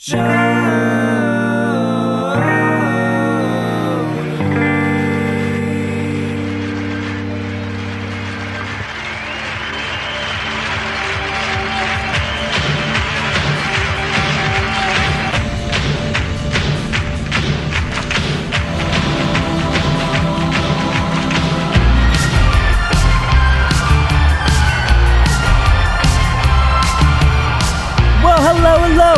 Hello,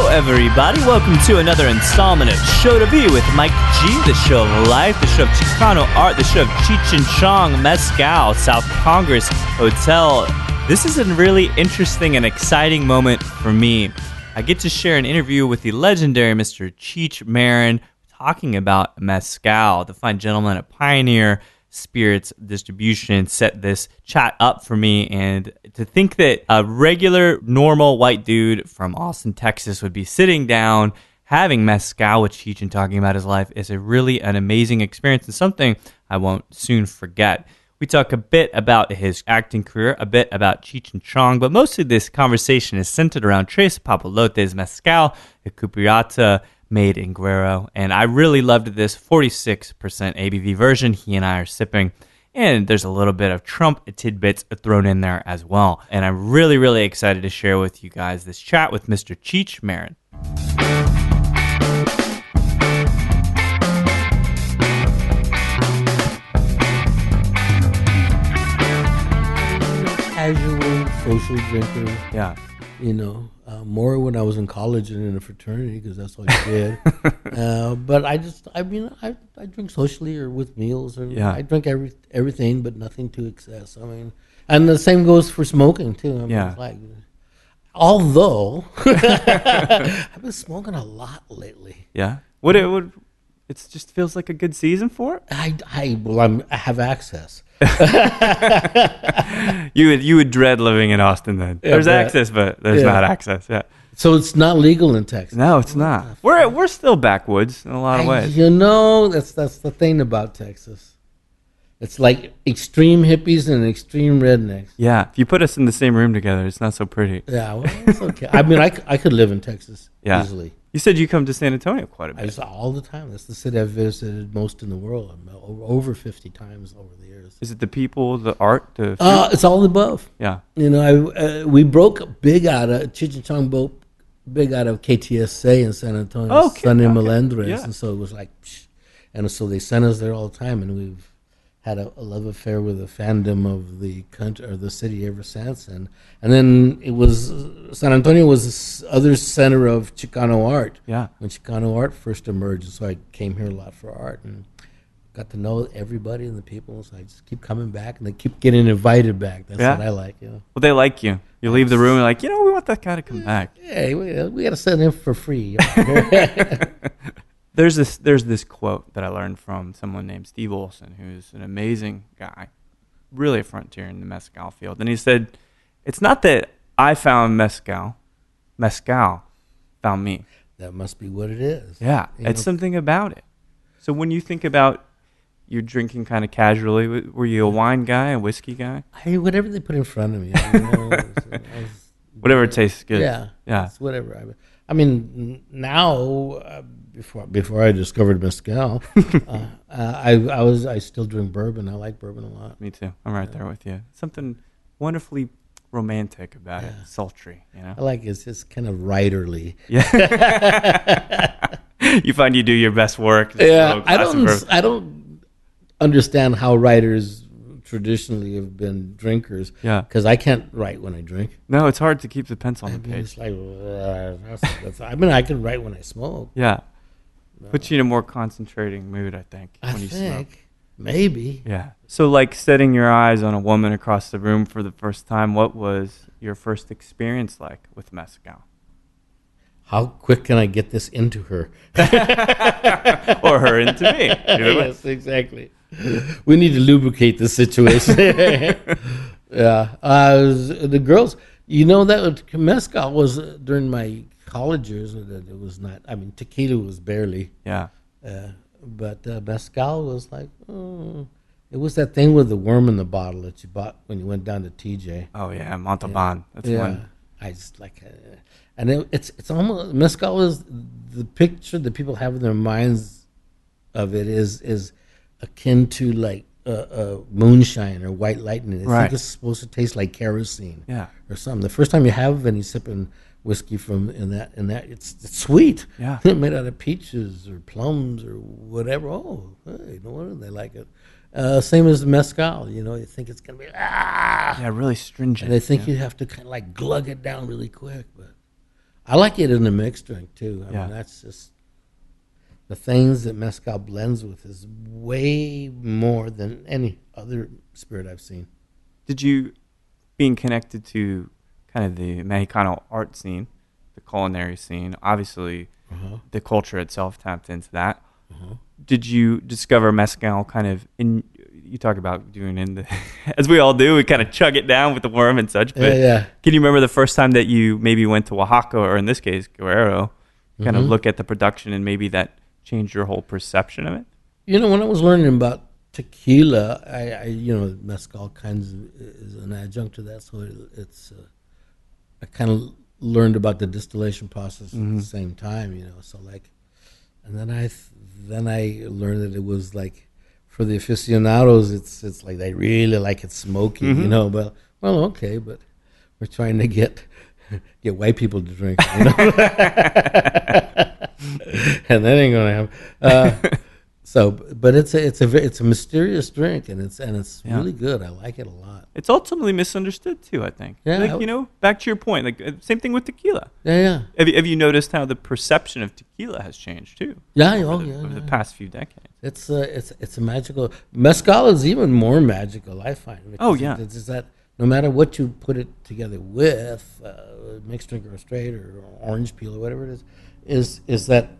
everybody. Welcome to another installment of Show to Be with Mike G, the show of life, the show of Chicano art, the show of Cheech and Chong Mezcal, South Congress Hotel. This is a really interesting and exciting moment for me. I get to share an interview with the legendary Mr. Cheech Marin talking about mezcal. The fine gentleman at Pioneer Spirits Distribution set this chat up for me, and to think that a regular, normal white dude from Austin, Texas would be sitting down having mezcal with Cheech and talking about his life is really an amazing experience and something I won't soon forget. We talk a bit about his acting career, a bit about Cheech and Chong, but mostly this conversation is centered around Trés Papalotes Mezcal, a Cupirata made in Guerrero, and I really loved this 46% ABV version he and I are sipping, and there's a little bit of Trump tidbits thrown in there as well, and I'm really, really excited to share with you guys this chat with Mr. Cheech Marin. Casual social drinker. Yeah. You know, more when I was in college and in a fraternity because that's all you did. But I drink socially or with meals. Or Yeah. I drink everything, but nothing to excess. I mean, and the same goes for smoking too. I mean, Yeah. it's like, although I've been smoking a lot lately. Yeah. It just feels like a good season for it. I have access. You would dread living in Austin then. Yeah, There's access, but there's not access. Yeah. So it's not legal in Texas. No, it's not. We're still backwoods in a lot of ways. You know, that's the thing about Texas. It's like extreme hippies and extreme rednecks. Yeah. If you put us in the same room together, it's not so pretty. Yeah, well, it's okay. I mean, I could live in Texas easily. You said you come to San Antonio quite a I bit. just all the time. That's the city I've visited most in the world. I'm over 50 times over the years. Is it the people, the art, the food? It's all above. Yeah. You know, we broke big out of Cheech and Chong broke big out of KTSA in San Antonio, Sunny Melendres, yeah. and so it was like, psh. And so they sent us there all the time, and we've had a love affair with the fandom of the country or the city ever since. And then it was San Antonio was this other center of Chicano art. Yeah. When Chicano art first emerged, so I came here a lot for art and got to know everybody and the people. So I just keep coming back, and they keep getting invited back. That's what I like. You know. Well, they like you. You leave the room and like, we want that guy to come back. Yeah, we got to send him for free. There's this quote that I learned from someone named Steve Olson, who's an amazing guy, really a frontier in the mezcal field. And he said, it's not that I found mezcal found me. That must be what it is. Yeah, it's something about it. So when you think about you're drinking kind of casually, were you a wine guy, a whiskey guy? Whatever they put in front of me. Whatever tastes good. Yeah. It's whatever. I mean, now before I discovered mezcal, I still drink bourbon. I like bourbon a lot. Me too. I'm right there with you. Something wonderfully romantic about it, sultry. You know, I like it's just kind of writerly. Yeah. You find you do your best work. Yeah, I don't understand how writers traditionally have been drinkers. Yeah, because I can't write when I drink. No, it's hard to keep the pencil on the page. It's like I can write when I smoke. Yeah, puts you in a more concentrating mood, I think. When you smoke. Maybe. Yeah. So, like setting your eyes on a woman across the room for the first time, what was your first experience like with mezcal? How quick can I get this into her? Or her into me. Yes, exactly. We need to lubricate the situation. Yeah. The girls, you know, that mezcal was during my college years. It was not, I mean, tequila was barely. Yeah. But mezcal was like, it was that thing with the worm in the bottle that you bought when you went down to TJ. Oh, yeah, Montalban. That's one. I just like, and it's almost, mezcal is the picture that people have in their minds of it is akin to like moonshine or white lightning. They think it's supposed to taste like kerosene, or something. The first time you have any sipping whiskey from in that, it's sweet. Yeah, made out of peaches or plums or whatever. Oh, hey, no wonder they like it. Same as the mezcal. You think it's gonna be really stringent. And they think you have to kind of like glug it down really quick. But I like it in a mixed drink too. I mean, that's just the things that mezcal blends with is way more than any other spirit I've seen. Did you, being connected to kind of the Mexicano art scene, the culinary scene, obviously the culture itself tapped into that. Did you discover mezcal kind of in, you talk about doing in the, as we all do, we kind of chug it down with the worm and such, but can you remember the first time that you maybe went to Oaxaca, or in this case, Guerrero, kind of look at the production and maybe that changed your whole perception of it? When I was learning about tequila, I mezcal kinds is an adjunct to that, so it's I kind of learned about the distillation process at the same time, so like, and then I learned that it was like for the aficionados, it's like they really like it smoky, but okay, but we're trying to get white people to drink, and that ain't gonna happen. But it's a mysterious drink, and it's really good. I like it a lot. It's ultimately misunderstood too, I think. Yeah, like, back to your point, like same thing with tequila. Yeah. Have you noticed how the perception of tequila has changed too? Over the past few decades. It's a magical. Mezcal is even more magical, I find. It's that no matter what you put it together with, mixed drink or straight or orange peel or whatever it is that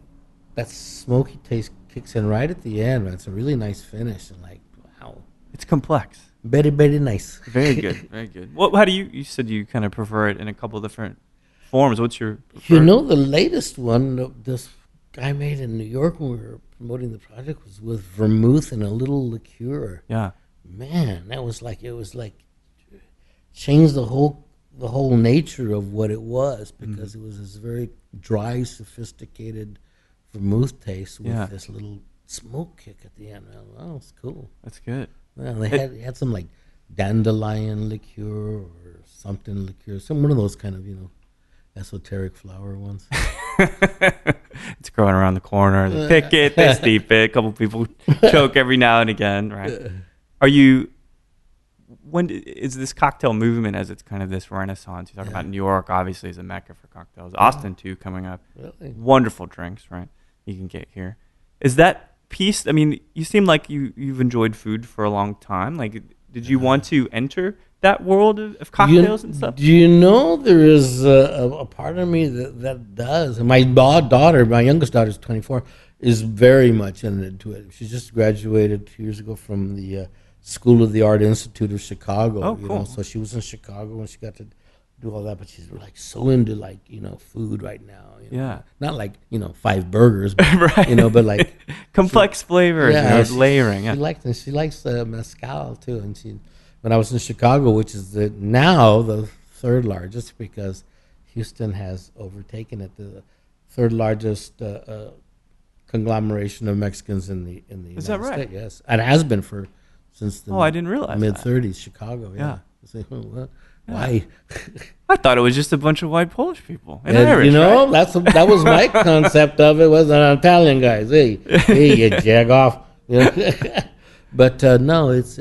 smoky taste kicks in right at the end. Man. It's a really nice finish, and like, wow, it's complex. Very, very nice. Very good, very good. How do you said you kind of prefer it in a couple of different forms? What's your preferred? The latest one this guy made in New York when we were promoting the project was with vermouth and a little liqueur. Yeah, man, it was like changed the whole nature of what it was, because it was this very dry, sophisticated vermouth taste with this little smoke kick at the end. Oh, it's cool. That's good. Well, they had some like dandelion liqueur or something liqueur, one of those kind of esoteric flower ones. It's growing around the corner. They pick it, they steep it. A couple people choke every now and again, right? When is this cocktail movement, as it's kind of this renaissance? You talk about New York, obviously, is a mecca for cocktails. Austin too, coming up. Really? Wonderful drinks, right? You can get here. Is that piece? I mean, you seem like you've enjoyed food for a long time. Like, did you want to enter that world of cocktails and stuff? There is a part of me that does. And my youngest daughter is 24, is very much into it. She just graduated 2 years ago from the School of the Art Institute of Chicago. Oh, cool. So she was in Chicago when she got to do all that, but she's like so into like food right now. Not like 5 burgers, but, right. But like complex flavors, layering. She likes mezcal too, and when I was in Chicago, which is now the third largest, because Houston has overtaken it, the third largest conglomeration of Mexicans in the United Is that right? States. Yes, and it has been since the I didn't realize mid-30s. Chicago. Yeah. Why? I thought it was just a bunch of white Polish people and Irish. Right? that was my concept of it. Was an Italian guys. Hey, you jag off. But no, it's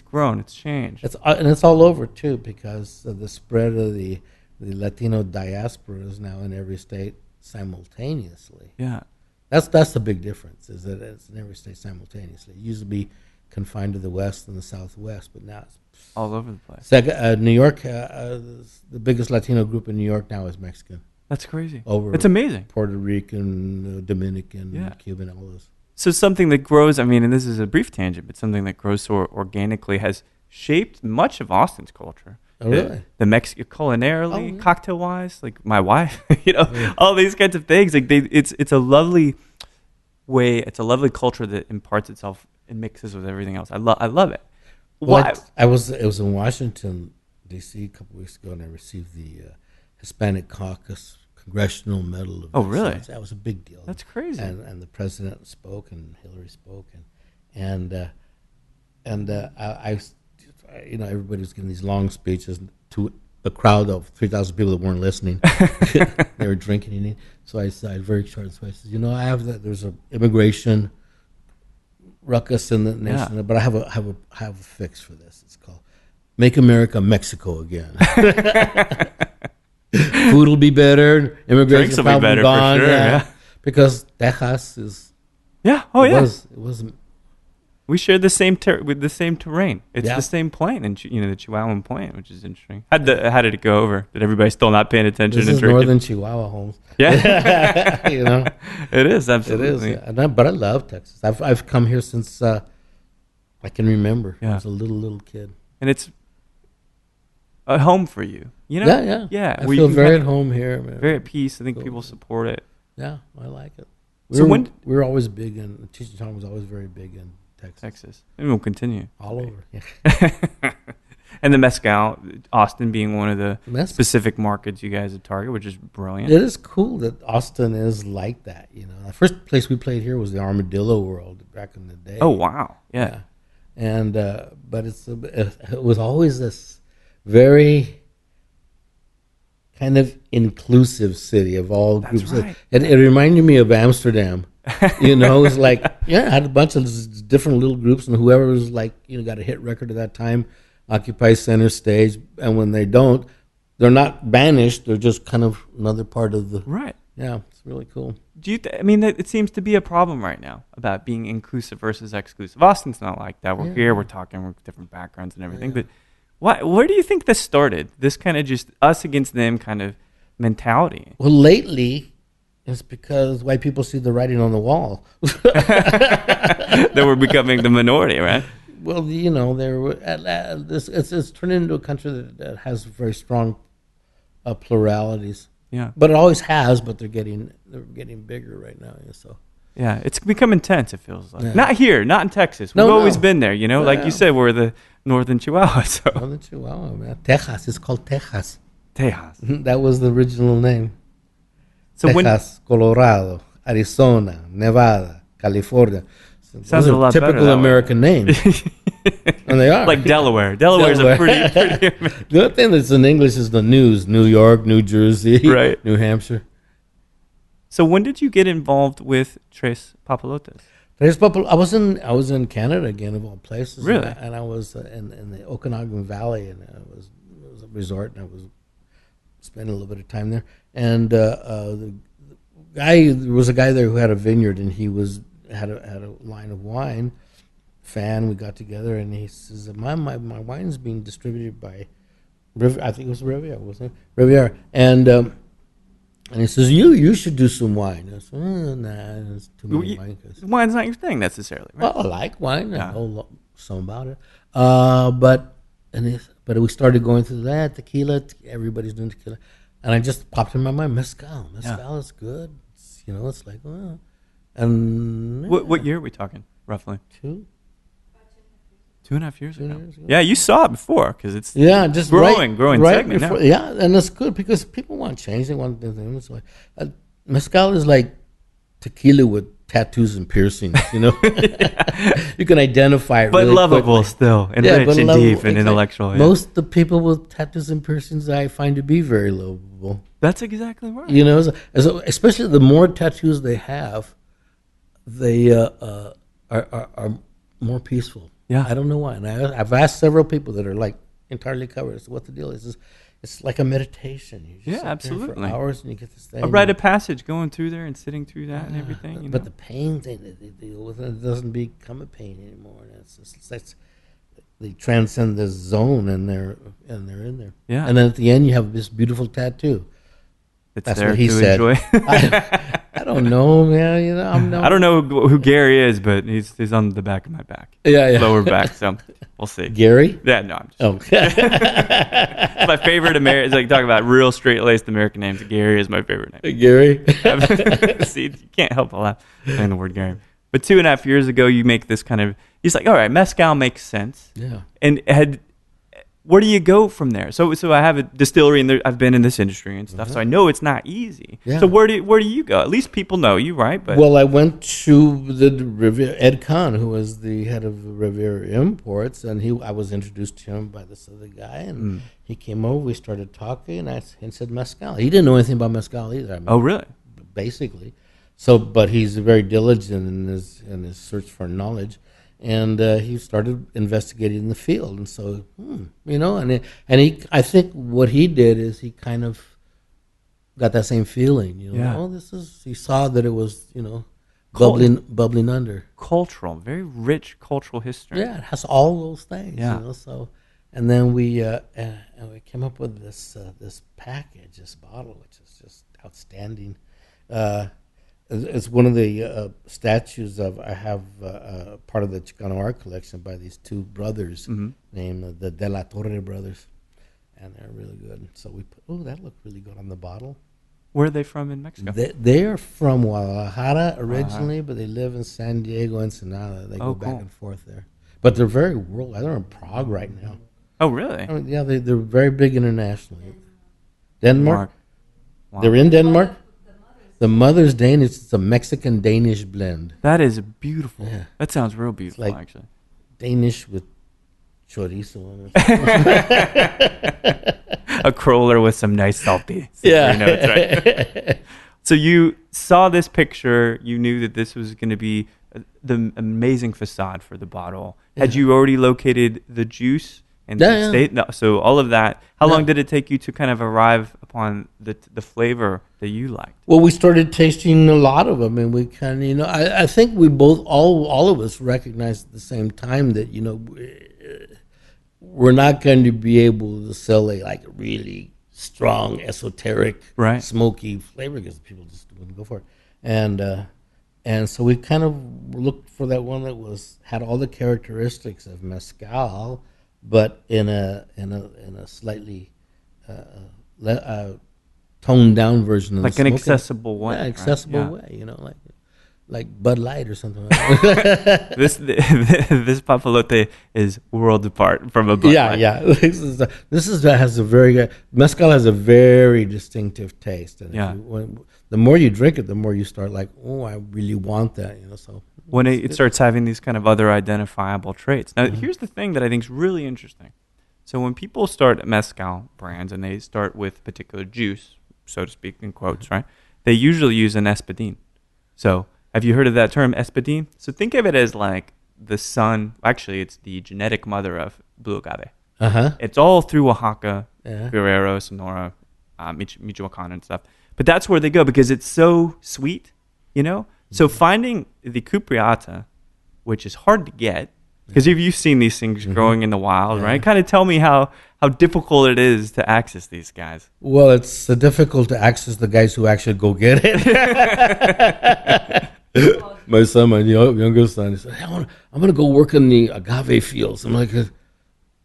grown. It's changed. It's all over too, because of the spread of the Latino diaspora is now in every state simultaneously. Yeah, that's the big difference. Is that it's in every state simultaneously. It used to be confined to the West and the Southwest, but now it's all over the place. New York, the biggest Latino group in New York now is Mexican. That's crazy. It's amazing. Puerto Rican, Dominican, Cuban, all those. So something that grows, and this is a brief tangent, but something that grows so organically has shaped much of Austin's culture. Oh, really? The Mexican culinarily, cocktail-wise, like my wife, all these kinds of things. Like it's a lovely way. It's a lovely culture that imparts itself and mixes with everything else. I love it. Well, it was in Washington, D.C. a couple weeks ago, and I received the Hispanic Caucus Congressional Medal of Oh, really? Excellence. That was a big deal. That's crazy. And the president spoke, and Hillary spoke, and I everybody was giving these long speeches to a crowd of 3,000 people that weren't listening. They were drinking and eating. So I said very short. So I said, I have that. There's an immigration ruckus in the nation, but I have a fix for this. It's called "Make America Mexico Again." Food will be better. Immigration will be better gone, for sure. Yeah. Because Texas is. Yeah. Oh, yeah. It was. We share the same with the same terrain. It's Yeah. the same plain, and the Chihuahuan plain, which is interesting. How did it go over? Did everybody still not paying attention? This and is drinking? northern Chihuahua, Holmes. Yeah. It is absolutely. is. Yeah. But I love Texas. I've come here since I can remember. Yeah. I was a little kid. And it's a home for you. Yeah. I We feel very at home here, man. very at peace. I think people support it. Yeah, I like it. So we're always big in Cheech and Chong was always very big in Texas. And we'll continue. All over. Yeah. And the mezcal, Austin being one of the Mezcal. specific markets you guys have targeted, which is brilliant. It is cool that Austin is like that. The first place we played here was the Armadillo World back in the day. Oh, wow. Yeah. And but it was always this very kind of inclusive city of all That's groups. right. It reminded me of Amsterdam. It was like, I had a bunch of different little groups, and whoever was like, got a hit record at that time occupies center stage. And when they don't, they're not banished. They're just kind of another part of the. Right. Yeah, it's really cool. Do you? It seems to be a problem right now about being inclusive versus exclusive. Austin's not like that. We're here. We're talking. We're with different backgrounds and everything. Yeah. But where do you think this started? This kind of just us against them kind of mentality. Well, lately, it's because white people see the writing on the wall. That we're becoming the minority, right? Well, it's turned into a country that has very strong pluralities. Yeah. But it always has. But they're getting bigger right now. So. Yeah, it's become intense. It feels like Yeah. not here, not in Texas. We've always been there. Like you said, we're the northern Chihuahua. So Northern Chihuahua, man. Texas. It's called Texas. Tejas. That was the original name. So Texas, Colorado, Arizona, Nevada, California. Sounds Those are a lot better typical that way. American names. And they are. Like Delaware. Delaware's a pretty The other thing that's in English is the news. New York, New Jersey, Right. New Hampshire. So when did you get involved with Trés Papalotes? I was in Canada again, of all places. Really? And I was in the Okanagan Valley, and it was a resort, and I was spending a little bit of time there. And there was a guy there who had a vineyard, and he had a line of wine. We got together, and he says, my wine's being distributed by I think it was Riviera, wasn't it? Riviera. And he says, you should do some wine. I said, nah, it's too many wine. Wine's not your thing necessarily, right? Well, I like wine. Yeah. I know some about it. But we started going through that, tequila. Everybody's doing tequila. And I just popped in my mind, mezcal. Mezcal is good. It's like, well. And What year are we talking, roughly? 2.5 years ago. 2 years ago. Yeah, you saw it before because it's just growing right segment before, now. Yeah, and it's good because people want change. They want things. Mezcal is like tequila with tattoos and piercings. You can identify it, But really lovable quickly. still, and Yeah, rich but and lovable, deep and exactly. intellectual. Yeah. Most of the people with tattoos and piercings I find to be very lovable. That's exactly right. So especially the more tattoos they have, they are more peaceful. Yeah. I don't know why. And I've asked several people that are like entirely covered. So what the deal is it's like a meditation. You just sit there absolutely. for hours and you get this thing. A rite of passage going through there and sitting through that and everything. But the pain thing that they deal with, it doesn't become a pain anymore. They transcend this zone and they're in there. Yeah. And then at the end you have this beautiful tattoo. That's there what he to said. enjoy. I don't know, man. I don't know who Gary is, but he's on the back of my back. Yeah. Lower back, so we'll see. Gary? Yeah, no, I'm just Oh. my favorite American. It's like talking about real straight-laced American names. Gary is my favorite name. Gary? See, you can't help but laugh saying the word Gary. But 2.5 years ago, you make this kind of. He's like, all right, mezcal makes sense. Yeah. And where do you go from there? So I have a distillery, and I've been in this industry and stuff, so I know it's not easy. Yeah. So where do you go? At least people know you, right? But well, I went to the Riviera, Ed Kahn, who was the head of Riviera Imports, and I was introduced to him by this other guy, and he came over. We started talking, and he said mezcal. He didn't know anything about mezcal either. I mean, oh, really? Basically, so but he's very diligent in his search for knowledge. And he started investigating the field, and so I think what he did is he kind of got that same feeling, he saw that it was bubbling under. Cultural, very rich cultural history. Yeah, it has all those things. Yeah. So, and then we came up with this package, this bottle, which is just outstanding. It's one of the statues I have part of the Chicano art collection by these two brothers named the De La Torre brothers, and they're really good. So we put, that looked really good on the bottle. Where are they from in Mexico? They're from Guadalajara originally, but they live in San Diego, Ensenada. They go back and forth there. But they're very worldwide. They're in Prague right now. Oh, really? I mean, yeah, they're very big internationally. Denmark? Wow. They're in Denmark? The mother's Danish. It's a Mexican-Danish blend. That is beautiful. Yeah. That sounds real beautiful, it's like actually. Danish with chorizo on it. A crawler with some nice salty notes, right? So you saw this picture. You knew that this was going to be the amazing facade for the bottle. Had you already located the juice and the state? No, so all of that. How long did it take you to kind of arrive upon the flavor that you liked? Well, we started tasting a lot of them, and we kind of, I think we both, all of us recognized at the same time that, we're not going to be able to sell a really strong, esoteric, smoky flavor because people just wouldn't go for it. And so we kind of looked for that one that had all the characteristics of mezcal, but in a slightly toned down version of like an accessible way. Yeah, accessible way, like Bud Light or something like that. This papalote is worlds apart from a Bud Light. Yeah. Mezcal has a very distinctive taste. And the more you drink it, the more you start like, oh, I really want that. So when it starts having these kind of other identifiable traits. Now, here's the thing that I think is really interesting. So when people start mezcal brands and they start with particular juice, so to speak, in quotes, right? They usually use an Spadeen. So have you heard of that term, Spadeen? So think of it as like the son. Actually, it's the genetic mother of blue agave. It's all through Oaxaca, Guerrero, Sonora, Michoacan and stuff. But that's where they go because it's so sweet, So finding the cupriata, which is hard to get, because you've seen these things growing in the wild, right? Kind of tell me how difficult it is to access these guys. Well, it's difficult to access the guys who actually go get it. My son, my younger son, he said, hey, I'm going to go work in the agave fields. I'm like,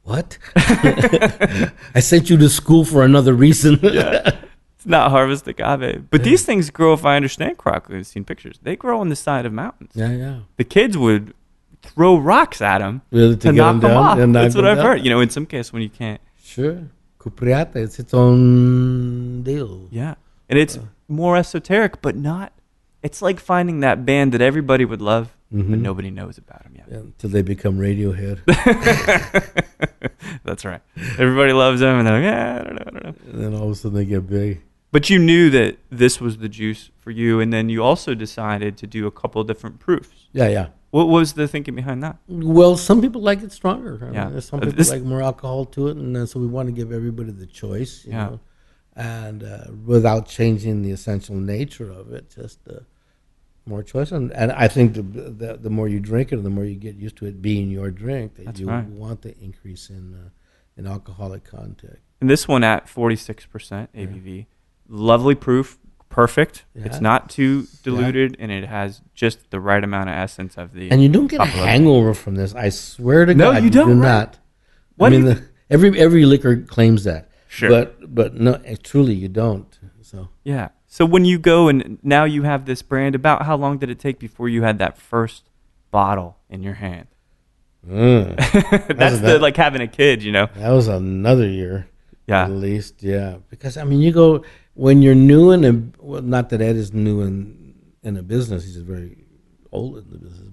what? I sent you to school for another reason. It's not harvest agave. But these things grow, if I understand correctly, I've seen pictures, they grow on the side of mountains. Yeah. The kids would throw rocks at them to knock them off. That's what I've heard. In some cases when you can't. Sure. Cupriata, it's its own deal. Yeah. And it's more esoteric, but not. It's like finding that band that everybody would love, but nobody knows about them yet. Yeah, until they become Radiohead. That's right. Everybody loves them, and they're like, I don't know. And then all of a sudden they get big. But you knew that this was the juice for you, and then you also decided to do a couple different proofs. Yeah. What was the thinking behind that? Well, some people like it stronger. Some people like more alcohol to it, and so we want to give everybody the choice, you know, and without changing the essential nature of it, just more choice. And I think the more you drink it, and the more you get used to it being your drink, that you want the increase in alcoholic content. And this one at 46% ABV, lovely proof. Perfect. Yeah. It's not too diluted, and it has just the right amount of essence of the. And you don't get a hangover from this. I swear to God, you don't. Do not. What? I mean, every liquor claims that. Sure. But no, truly, you don't. So. Yeah. So when you go and now you have this brand, about how long did it take before you had that first bottle in your hand? That's like having a kid, you know. That was another year. Yeah. At least, yeah. Because, I mean, you go, when you're new in a, well, not that Ed is new in a business, he's very old in the business,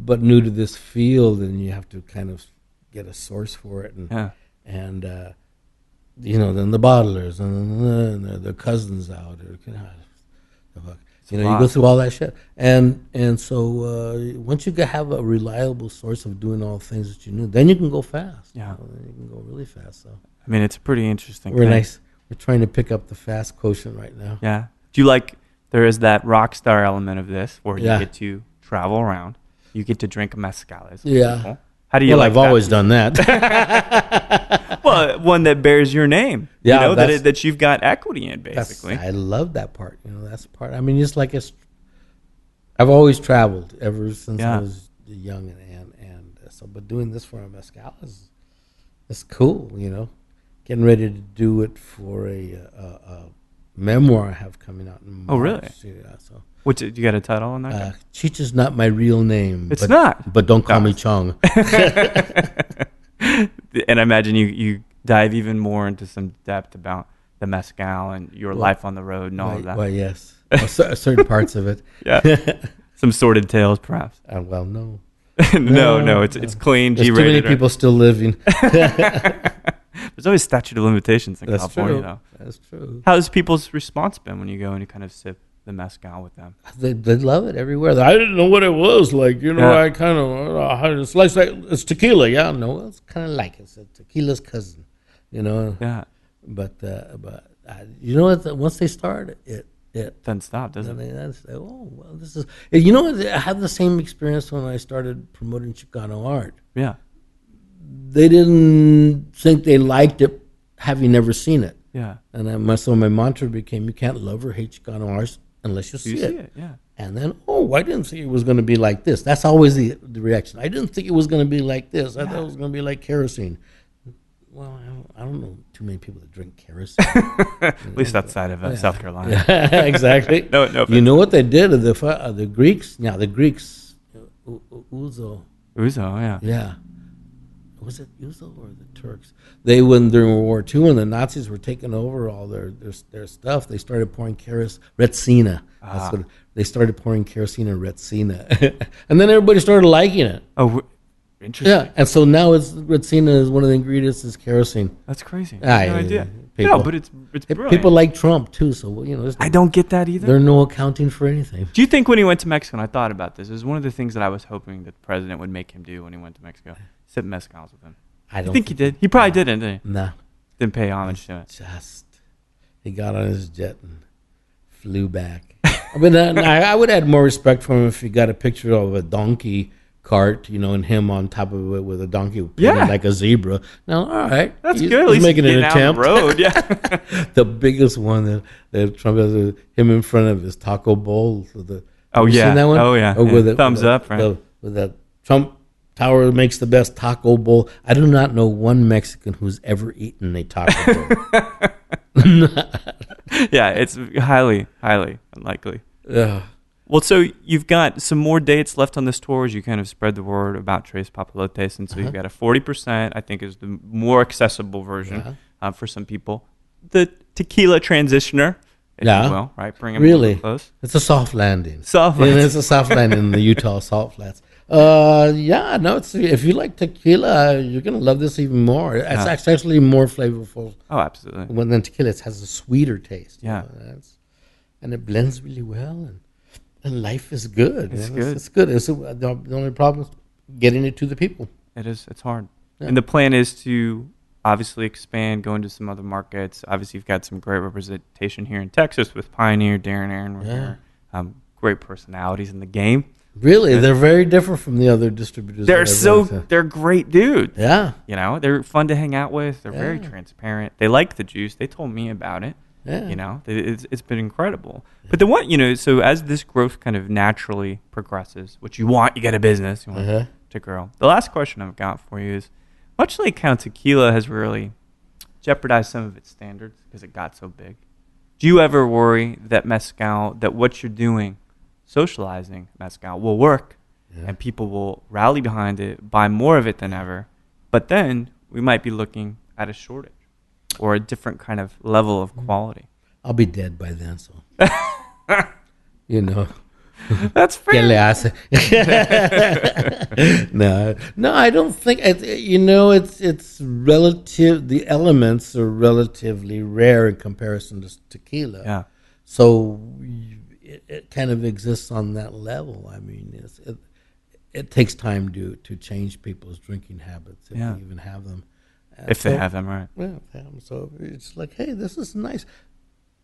but new to this field, and you have to kind of get a source for it. And you know, then the bottlers, and their cousins out. You know, you go through all that shit. And so once you have a reliable source of doing all the things that you knew, then you can go fast. Yeah. You know, then you can go really fast. So I mean, it's a pretty interesting We're thing. nice. We're trying to pick up the fast quotient right now. Yeah. Do you like, there is that Rockstar element of this where you get to travel around. You get to drink mezcales with people. How do you like I've always done that. Well, one that bears your name. Yeah, you know, that you've got equity in, basically. I love that part. You know, that's the part. I mean, just like I've always traveled ever since I was young, and so. But doing this for a mezcal is cool. You know, getting ready to do it for a memoir I have coming out in March. Oh, really? Yeah. So. You got a title on that? Cheech is not my real name. It's not. But don't call me Chong. And I imagine you dive even more into some depth about the mezcal and your life on the road and all of that. Well, yes. Certain parts of it. Yeah. Some sordid tales, perhaps. Well, no. No. It's clean, There's G-rated. too many people still living. There's always statute of limitations in California, though. That's true. How's people's response been when you go and you kind of sip the mezcal with them? They love it everywhere. I didn't know what it was like. You know, I kind of it's like it's tequila. Yeah, no, it's kind of like it's a tequila's cousin. You know. Yeah. But you know what? Once they start it doesn't stop, does it? Oh well, this is. You know, I had the same experience when I started promoting Chicano art. Yeah. They didn't think they liked it, having never seen it. Yeah. And so my mantra became, you can't love or hate Chicano art unless you see it. Yeah. And then, I didn't think it was going to be like this. That's always the reaction. I didn't think it was going to be like this. I thought it was going to be like kerosene. Well, I don't know too many people that drink kerosene. At least outside of South Carolina. Yeah, exactly. No. You know what they did? The Greeks, Uzo. Uzo, yeah. Yeah. Was it Uzo or the Turks? They, during World War II, when the Nazis were taking over all their stuff, they started pouring Retsina. That's what they started pouring kerosene and Retsina, and then everybody started liking it. Oh, interesting. Yeah, and so now Retsina is one of the ingredients is kerosene. That's crazy. I had no idea. People, no, but it's brilliant. People like Trump too, so you know. I don't get that either. There's no accounting for anything. Do you think when he went to Mexico, and I thought about this, it was one of the things that I was hoping that the president would make him do when he went to Mexico, sip mezcals with him? I don't think he did. He probably didn't, did he? Nah. Didn't pay homage to it. He got on his jet and flew back. I mean, I would add more respect for him if he got a picture of a donkey cart, you know, and him on top of it with a donkey painted like a zebra. Now, all right. That's good. At least he's making an attempt. Out the road, yeah. The biggest one that Trump has, him in front of his taco bowl. Seen that one? Oh, yeah. With thumbs up, right? With that Trump Tower makes the best taco bowl. I do not know one Mexican who's ever eaten a taco bowl. Yeah, it's highly, highly unlikely. Yeah. Well, so you've got some more dates left on this tour as you kind of spread the word about Trés Papalotes, and so you've got a 40%, I think is the more accessible version for some people. The tequila transitioner, if you will, right? Bring them really close. It's a soft landing. It's a soft landing in the Utah Salt Flats. If you like tequila, you're going to love this even more. It's actually more flavorful. Oh, absolutely. Than tequila. It has a sweeter taste. Yeah. And it blends really well, and life is good. It's good. It's good. The only problem is getting it to the people. It is. It's hard. Yeah. And the plan is to obviously expand, go into some other markets. Obviously, you've got some great representation here in Texas with Pioneer, Darren Aaron, here. Great personalities in the game. Really, they're very different from the other distributors. They're great dudes. Yeah, you know, they're fun to hang out with. They're very transparent. They like the juice. They told me about it. Yeah, you know, it's been incredible. But the one, you know, so as this growth kind of naturally progresses, what you want, you get a business, you want to grow. The last question I've got for you is, much like how tequila has really jeopardized some of its standards because it got so big, do you ever worry that mezcal, that what you're doing, socializing mezcal, will work and people will rally behind it, buy more of it than ever. But then we might be looking at a shortage or a different kind of level of quality. I'll be dead by then, so you know. That's fair. ¿Qué le hace? No, I don't think. It's relative. The elements are relatively rare in comparison to tequila. Yeah. So it kind of exists on that level. I mean, it takes time to change people's drinking habits if they even have them. If they have them, right? Yeah, so it's like, hey, this is nice.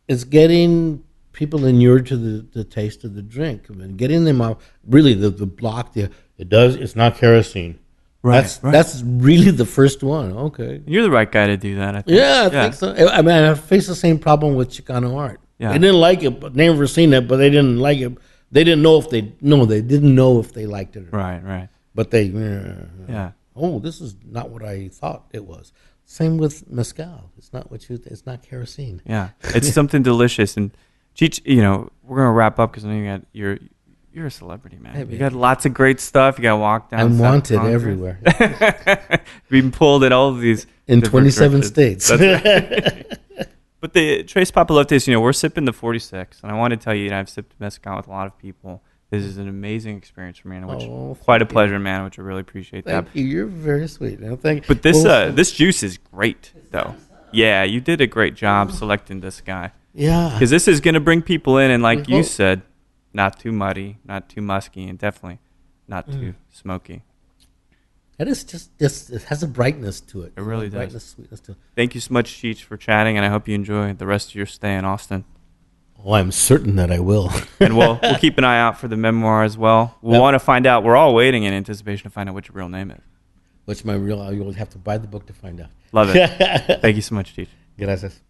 It's getting people inured to the taste of the drink. I mean, getting them off. Really, the block. It's not kerosene. Right. That's really the first one. Okay. You're the right guy to do that, I think. Yeah, I think so. I mean, I faced the same problem with Chicano art. Yeah. They didn't like it, but they never seen it, but they didn't like it. They didn't know if they didn't know if they liked it or not. Right. But they, Yeah. This is not what I thought it was. Same with mezcal. It's not it's not kerosene. Yeah. It's something delicious. And Cheech, we're gonna wrap up because I know you're a celebrity, man. Hey, you got lots of great stuff. You got to walk down. I'm wanted everywhere. Being pulled at all of these in 27 states. That's right. But the Trés Papalotes, we're sipping the 46, and I want to tell you, I've sipped mezcal with a lot of people. This is an amazing experience for me, and quite a pleasure, man. Which I really appreciate. Thank you. You're very sweet. Thank you. But this juice is great, though. Yeah, you did a great job selecting this guy. Yeah, because this is going to bring people in, and like you said, not too muddy, not too musky, and definitely not too smoky. It is just it has a brightness to it. It really does. Brightness, sweetness to it. Thank you so much, Cheech, for chatting, and I hope you enjoy the rest of your stay in Austin. Oh, I'm certain that I will. And we'll keep an eye out for the memoir as well. We'll want to find out. We're all waiting in anticipation to find out what your real name is. What's my real? You'll have to buy the book to find out. Love it. Thank you so much, Cheech. Gracias.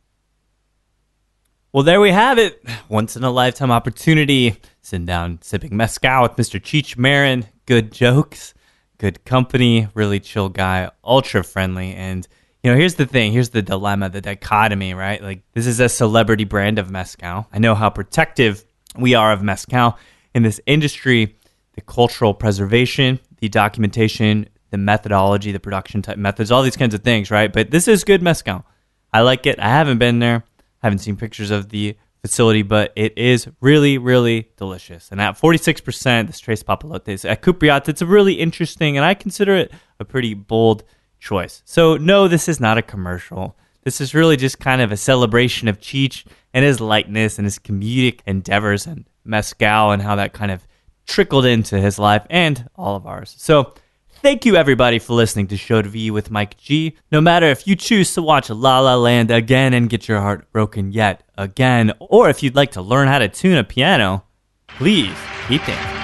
Well, there we have it. Once in a lifetime opportunity. Sitting down, sipping mezcal with Mr. Cheech Marin. Good jokes, good company, really chill guy, ultra friendly. And, here's the thing. Here's the dilemma, the dichotomy, right? Like, this is a celebrity brand of mezcal. I know how protective we are of mezcal in this industry, the cultural preservation, the documentation, the methodology, the production type methods, all these kinds of things, right? But this is good mezcal. I like it. I haven't been there. I haven't seen pictures of the facility, but it is really, really delicious. And at 46%, this Trés Papalotes at Cupriat, it's a really interesting, and I consider it a pretty bold choice. So no, this is not a commercial. This is really just kind of a celebration of Cheech and his lightness and his comedic endeavors and mezcal and how that kind of trickled into his life and all of ours. So thank you, everybody, for listening to Show to V with Mike G. No matter if you choose to watch La La Land again and get your heart broken yet again, or if you'd like to learn how to tune a piano, please keep dancing.